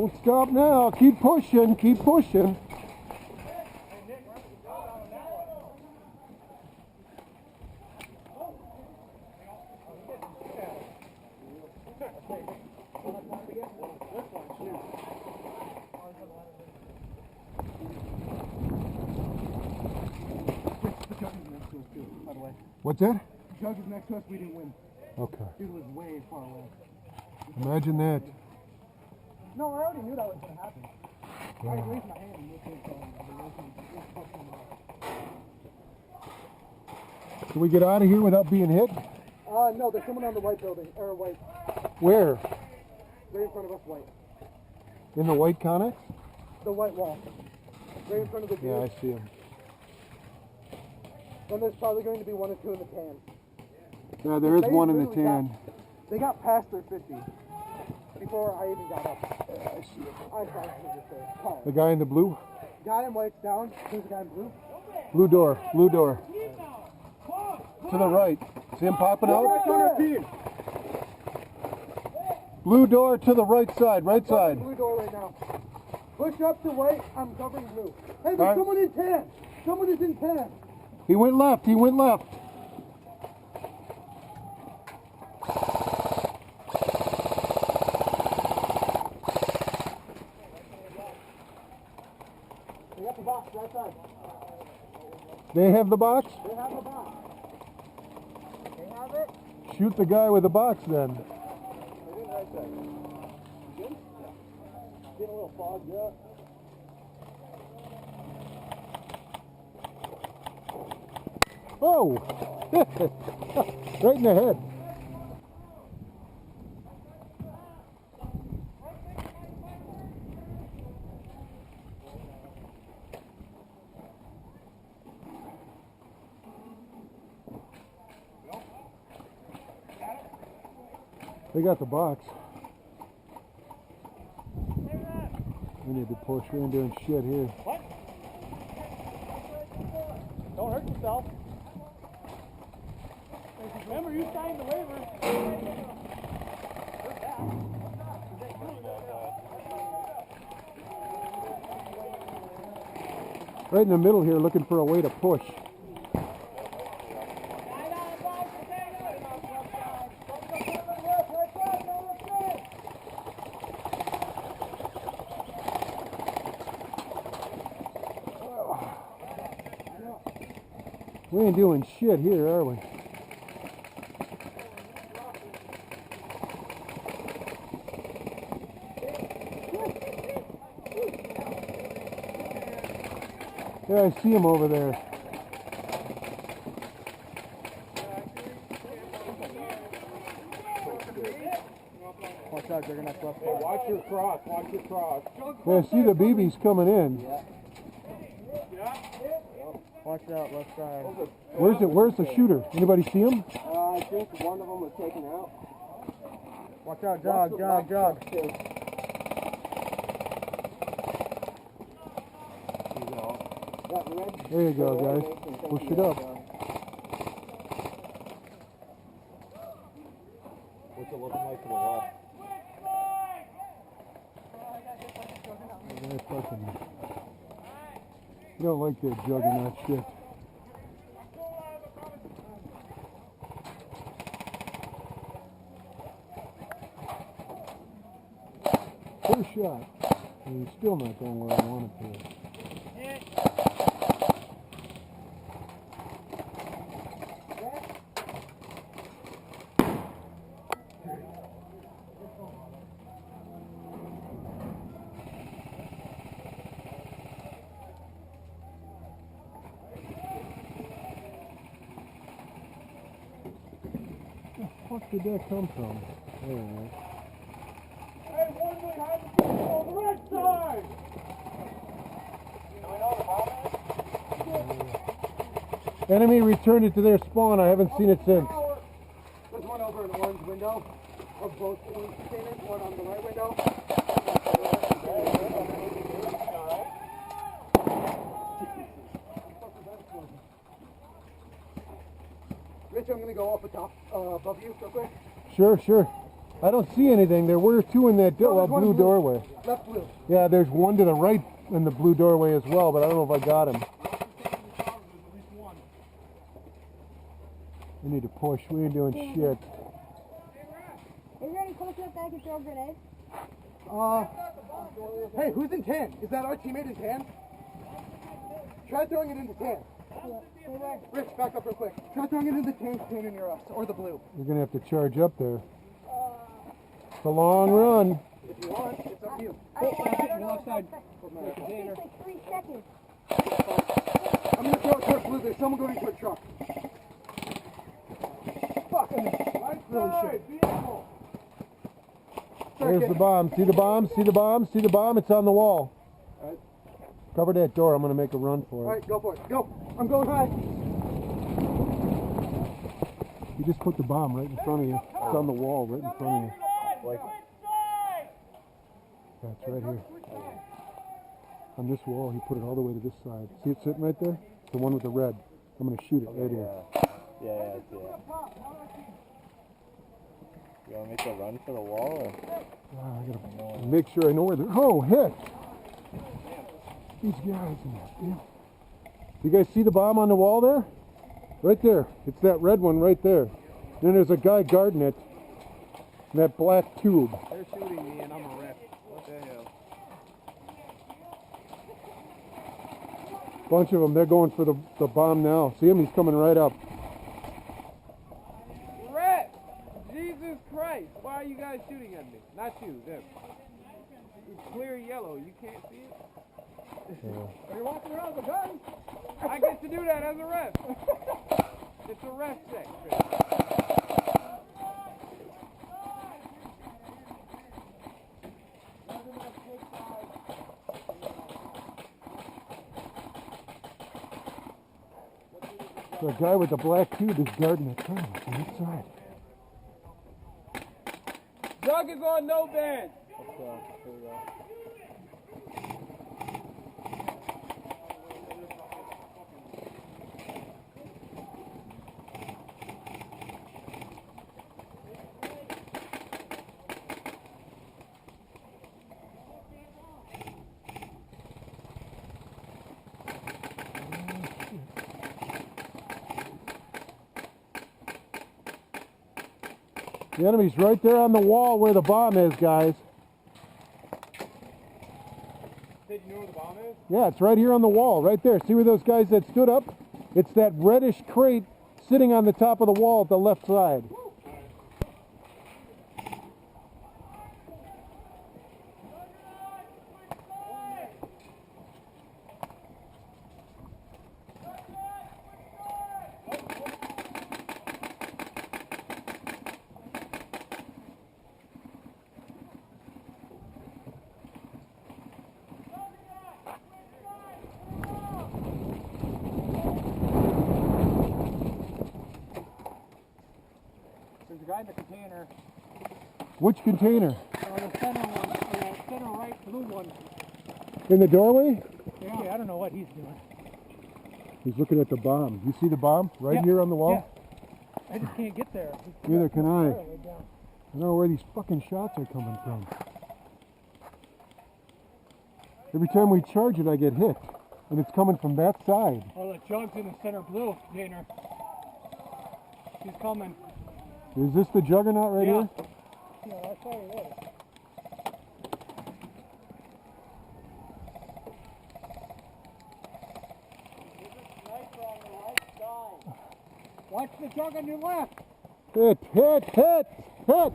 Don't stop now. Keep pushing. Keep pushing. What's that? The judge is next to us, we didn't win. Okay. Dude was way far away. Imagine that. No, I already knew that was going to happen. I raised my hand and looked at Can we get out of here without being hit? no, there's someone on the white building, or white. Where? Right in front of us, white. In the white Connex? The white wall. Right in front of the dude. Yeah, I see him. And there's probably going to be one or two in the tan. Yeah, there is one in the tan. They got past their 50 before I even got up. I see him. I thought he was there. The guy in the blue? Guy in white's down. There's a guy in blue. Blue door. Blue door. To the right. See him popping out? Blue door to the right side. Right side. Blue door right now. Push up to white. I'm covering blue. Hey, there's someone in tan. Someone is in tan. He went left. He went left. They got the box right side. They have the box? They have the box. They have it? Shoot the guy with the box then. They did right side. You good? Yeah. Getting a little fogged up. Oh! Right in the head. They got the box. We need to push. We ain't doing shit here. What? Don't hurt yourself. Remember, you signed the waiver. Right in the middle here, looking for a way to push. We ain't doing shit here, are we? Yeah, I see him over there. Watch out, they're gonna cross. Hey, watch your cross, watch your cross. Yeah, I see the BBs coming in. Yeah. Watch out, left side. Where's the shooter? Anybody see him? I think one of them was taken out. Watch out, jog. There you go, guys. Push it up. What's it looking like to the left? You don't like that juggernaut shit. First shot. And he's still not going where I want it to. Where the fuck did that come from? There it is. Hey, one behind the on the right side! Do we know the bomb? Enemy returned it to their spawn. I haven't seen it since. There's one over in the orange window of both containers, one on the right window. Rich, I'm going to go up the top above you real quick. Sure. I don't see anything. There were two in that No, there's one blue blue. doorway. Left blue. Yeah, there's one to the right in the blue doorway as well, but I don't know if I got him. We need to push. We ain't doing shit. Is there any close enough that I can throw a grenade? Hey, who's in tan? Is that our teammate in tan? Try throwing it into tan. Rich, back up real quick. Try throwing it into tan near us, or the blue. We're going to have to charge up there. It's a long run. If you want, it's up to you. Your left side. It takes like 3 seconds. I'm going to throw it towards blue. There's someone going into a truck. Fuck, I missed. Really shit. There's the bomb. See the bomb? See the bomb? See the bomb? It's on the wall. All right. Cover that door. I'm going to make a run for it. All right, go for it. Go. I'm going high. You just put the bomb right in front of you. It's on the wall right in front of you. Like, Yeah, it's right here. On this wall, he put it all the way to this side. See it sitting right there? It's the one with the red. I'm going to shoot it right here. yeah, I see it. You want me to run for the wall? Or? I gotta make sure I know where they're. Oh, hit! These guys. Yeah. You guys see the bomb on the wall there? Right there. It's that red one right there. Then there's a guy guarding it. In that black tube. They're shooting me and I'm a ref. What the hell? Bunch of them. They're going for the bomb now. See him? He's coming right up. Ref! Jesus Christ! Why are you guys shooting at me? Not you, them. It's clear yellow. You can't see it? Are you walking around with a gun? I get to do that as a ref. It's a ref check. The guy with the black tube is guarding it. Oh, it's on that side. Jug is on no band. Here we go. The enemy's right there on the wall where the bomb is, guys. Did you know where the bomb is? Yeah, it's right here on the wall, right there. See where those guys that stood up? It's that reddish crate sitting on the top of the wall at the left side. There's a guy in the container. Which container? The center one. The center right blue one. In the doorway? Yeah, I don't know what he's doing. He's looking at the bomb. You see the bomb right Yeah. here on the wall? Yeah. I just can't get there. Neither can I. Right down. I don't know where these fucking shots are coming from. Every time we charge it, I get hit. And it's coming from that side. Oh, the jug's in the center blue, Gainer. He's coming. Is this the juggernaut right Yeah. here? Yeah, that's how it is. Watch the jug on your left. Hit, hit, hit, hit!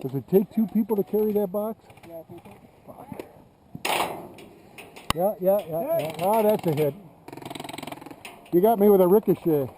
Does it take 2 people to carry that box? Yeah, I think so. Yeah. Oh, that's a hit. You got me with a ricochet.